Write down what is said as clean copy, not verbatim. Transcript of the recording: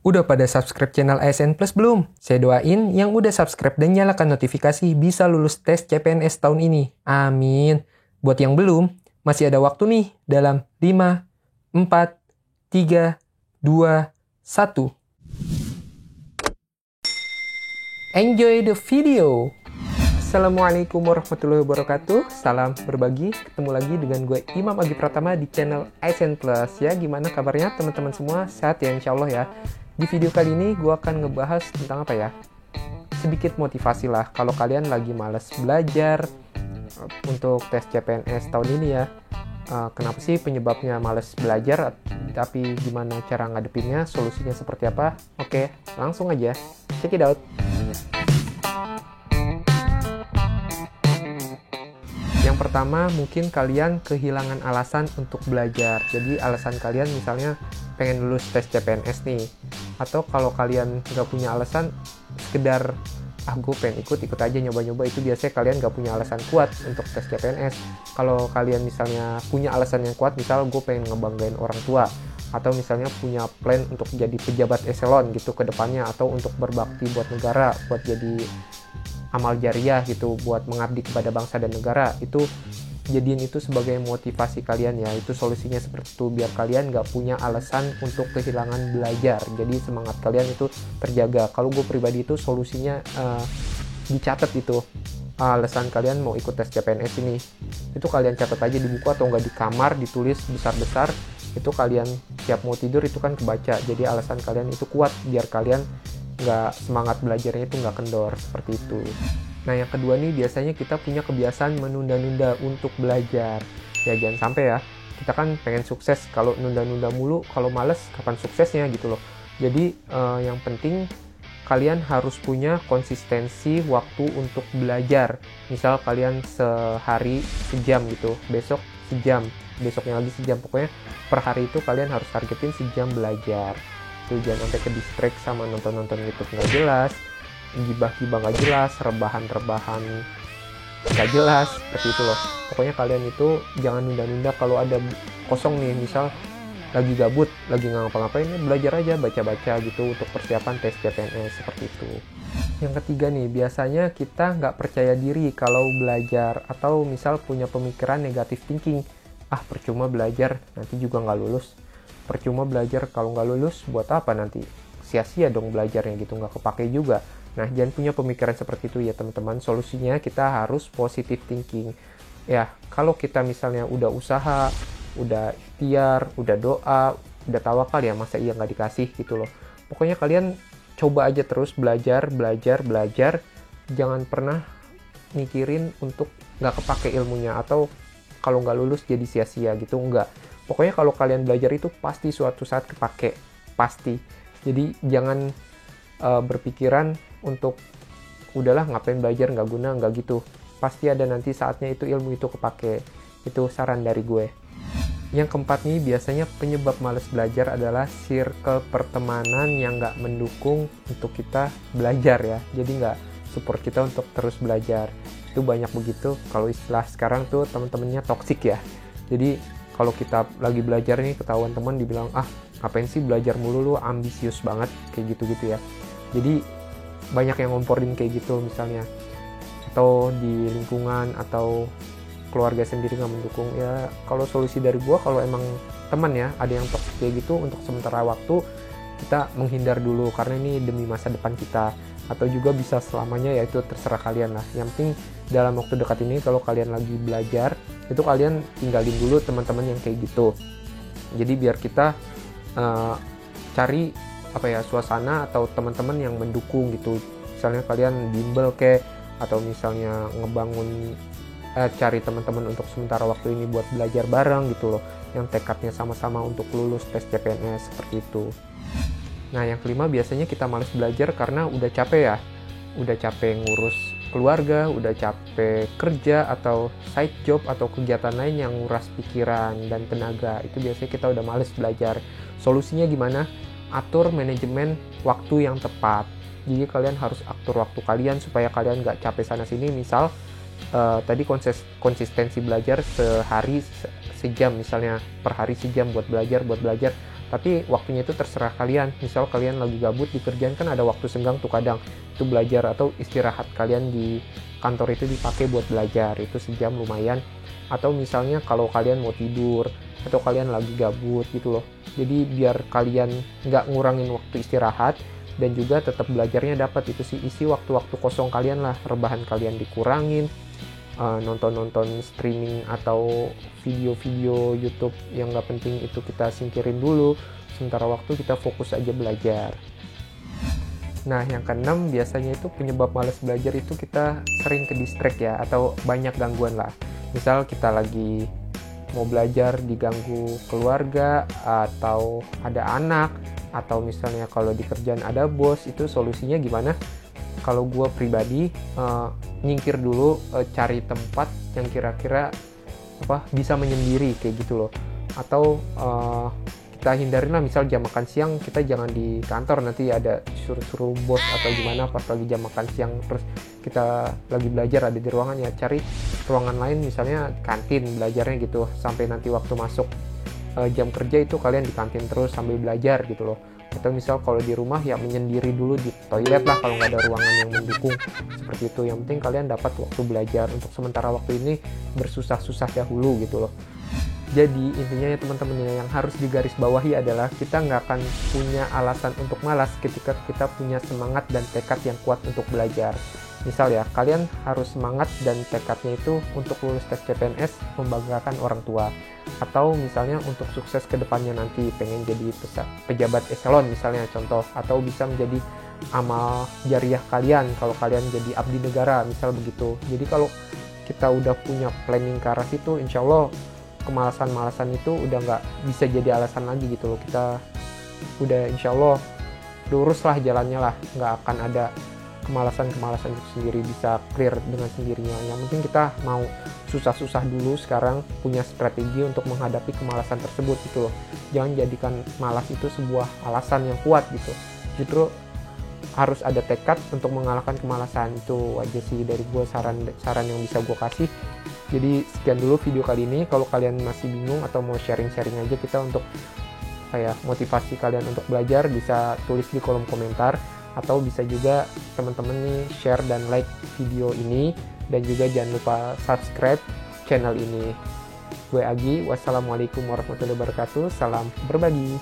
Udah pada subscribe channel ASN Plus belum? Saya doain yang udah subscribe dan nyalakan notifikasi bisa lulus tes CPNS tahun ini. Amin. Buat yang belum, masih ada waktu nih dalam 5, 4, 3, 2, 1. Enjoy the video! Assalamualaikum warahmatullahi wabarakatuh. Salam berbagi. Ketemu lagi dengan gue Imam Agi Pratama di channel ASN Plus. Ya, gimana kabarnya teman-teman semua? Sehat ya insya Allah ya. Di video kali ini gue akan ngebahas tentang apa ya? Sedikit motivasi lah kalau kalian lagi males belajar untuk tes CPNS tahun ini ya. Kenapa sih penyebabnya males belajar? Tapi gimana cara ngadepinnya? Solusinya seperti apa? Oke, langsung aja. Check it out. Yang pertama, mungkin kalian kehilangan alasan untuk belajar. Jadi alasan kalian misalnya pengen lulus tes CPNS nih. Atau kalau kalian nggak punya alasan, sekedar gue pengen ikut aja nyoba-nyoba, itu biasanya kalian nggak punya alasan kuat untuk tes CPNS. Kalau kalian misalnya punya alasan yang kuat, misal gue pengen ngebanggain orang tua, atau misalnya punya plan untuk jadi pejabat eselon gitu ke depannya, atau untuk berbakti buat negara, buat jadi amal jariah gitu, buat mengabdi kepada bangsa dan negara, itu jadiin itu sebagai motivasi kalian ya. Itu solusinya seperti itu, biar kalian nggak punya alasan untuk kehilangan belajar, jadi semangat kalian itu terjaga. Kalau gue pribadi itu solusinya dicatat itu, alasan kalian mau ikut tes CPNS ini, itu kalian catat aja di buku atau nggak di kamar, ditulis besar-besar. Itu kalian tiap mau tidur itu kan kebaca, jadi alasan kalian itu kuat biar kalian nggak semangat belajarnya itu nggak kendor, seperti itu. Nah yang kedua nih, biasanya kita punya kebiasaan menunda-nunda untuk belajar. Ya jangan sampai ya, kita kan pengen sukses, kalau nunda-nunda mulu, kalau males kapan suksesnya gitu loh. Jadi yang penting kalian harus punya konsistensi waktu untuk belajar. Misal kalian sehari sejam gitu, besok sejam, besoknya lagi sejam, pokoknya per hari itu kalian harus targetin sejam belajar. Jangan sampai ke distract sama nonton-nonton YouTube nggak jelas, gibah-gibah nggak jelas, rebahan-rebahan nggak jelas, seperti itu loh. Pokoknya kalian itu jangan nunda-nunda. Kalau ada kosong nih, misal lagi gabut, lagi nggak ngapa-ngapain, belajar aja, baca-baca gitu untuk persiapan tes CPNS, seperti itu. Yang ketiga nih, biasanya kita nggak percaya diri kalau belajar, atau misal punya pemikiran negatif thinking. Percuma belajar, nanti juga nggak lulus. Percuma belajar, kalau nggak lulus buat apa nanti, sia-sia dong belajarnya gitu, nggak kepake juga. Nah jangan punya pemikiran seperti itu ya teman-teman. Solusinya kita harus positive thinking ya. Kalau kita misalnya udah usaha, udah ikhtiar, udah doa, udah tawakal ya, masa iya nggak dikasih gitu loh. Pokoknya kalian coba aja terus belajar. Jangan pernah mikirin untuk nggak kepake ilmunya, atau kalau nggak lulus jadi sia-sia gitu, enggak. Pokoknya kalau kalian belajar itu pasti suatu saat kepake, pasti. Jadi jangan berpikiran untuk udahlah ngapain belajar, nggak guna, nggak gitu. Pasti ada nanti saatnya itu ilmu itu kepake. Itu saran dari gue. Yang keempat nih, biasanya penyebab males belajar adalah circle pertemanan yang nggak mendukung untuk kita belajar ya. Jadi nggak support kita untuk terus belajar. Itu banyak begitu. Kalau istilah sekarang tuh teman-temannya toksik ya. Jadi kalau kita lagi belajar nih, ketahuan teman dibilang, ngapain sih belajar mulu, lu ambisius banget, kayak gitu-gitu ya. Jadi banyak yang ngomporin kayak gitu misalnya. Atau di lingkungan atau keluarga sendiri nggak mendukung. Ya kalau solusi dari gua, kalau emang teman ya ada yang toksik kayak gitu, untuk sementara waktu kita menghindar dulu, karena ini demi masa depan kita. Atau juga bisa selamanya, ya itu terserah kalian lah. Yang penting dalam waktu dekat ini, kalau kalian lagi belajar, itu kalian tinggalin dulu teman-teman yang kayak gitu. Jadi biar kita cari suasana atau teman-teman yang mendukung gitu. Misalnya kalian bimbel atau misalnya ngebangun cari teman-teman untuk sementara waktu ini buat belajar bareng gitu loh, yang tekadnya sama-sama untuk lulus tes CPNS, seperti itu. Nah yang kelima, biasanya kita malas belajar karena udah capek ya. Udah capek ngurus keluarga, udah capek kerja atau side job atau kegiatan lain yang nguras pikiran dan tenaga. Itu biasanya kita udah males belajar. Solusinya gimana? Atur manajemen waktu yang tepat. Jadi kalian harus atur waktu kalian supaya kalian nggak capek sana sini. Misal tadi konsistensi belajar sehari sejam, misalnya per hari sejam buat belajar. Tapi waktunya itu terserah kalian. Misal kalian lagi gabut di kerjaan, kan ada waktu senggang tuh kadang itu belajar, atau istirahat kalian di kantor itu dipakai buat belajar, itu sejam lumayan. Atau misalnya kalau kalian mau tidur atau kalian lagi gabut gitu loh, jadi biar kalian nggak ngurangin waktu istirahat dan juga tetap belajarnya dapat, itu sih isi waktu-waktu kosong kalian lah, rebahan kalian dikurangin, nonton-nonton streaming atau video-video YouTube yang nggak penting itu kita singkirin dulu, sementara waktu kita fokus aja belajar. Nah, yang keenam biasanya itu penyebab malas belajar itu kita sering ke distract ya, atau banyak gangguan lah. Misal kita lagi mau belajar diganggu keluarga, atau ada anak, atau misalnya kalau di kerjaan ada bos, itu solusinya gimana? Kalau gue pribadi nyingkir dulu, cari tempat yang kira-kira bisa menyendiri kayak gitu loh. Atau kita hindarin lah, misal jam makan siang kita jangan di kantor, nanti ada suruh bos atau gimana pas lagi jam makan siang terus kita lagi belajar ada di ruangan, ya cari ruangan lain, misalnya kantin belajarnya gitu, sampai nanti waktu masuk jam kerja itu kalian di kantin terus sambil belajar gitu loh. Atau misal kalau di rumah ya menyendiri dulu di toilet lah kalau nggak ada ruangan yang mendukung, seperti itu. Yang penting kalian dapat waktu belajar, untuk sementara waktu ini bersusah-susah dahulu gitu loh. Jadi intinya ya teman-teman, yang harus digarisbawahi adalah kita nggak akan punya alasan untuk malas ketika kita punya semangat dan tekad yang kuat untuk belajar. Misal ya, kalian harus semangat dan tekadnya itu untuk lulus tes CPNS, membanggakan orang tua. Atau misalnya untuk sukses ke depannya nanti, pengen jadi pejabat eselon misalnya contoh. Atau bisa menjadi amal jariah kalian kalau kalian jadi abdi negara, misal begitu. Jadi kalau kita udah punya planning ke arah situ, insya Allah kemalasan-malasan itu udah nggak bisa jadi alasan lagi gitu loh. Kita udah insya Allah lurus lah jalannya lah, nggak akan ada kemalasan-kemalasan itu sendiri, bisa clear dengan sendirinya. Yang penting kita mau susah-susah dulu sekarang, punya strategi untuk menghadapi kemalasan tersebut gitu loh. Jangan jadikan malas itu sebuah alasan yang kuat gitu, justru harus ada tekad untuk mengalahkan kemalasan. Itu aja sih dari gue, saran yang bisa gue kasih. Jadi sekian dulu video kali ini. Kalau kalian masih bingung atau mau sharing-sharing aja kita untuk motivasi kalian untuk belajar, bisa tulis di kolom komentar, atau bisa juga teman-teman nih share dan like video ini, dan juga jangan lupa subscribe channel ini. Gue Agi, wassalamualaikum warahmatullahi wabarakatuh, salam berbagi.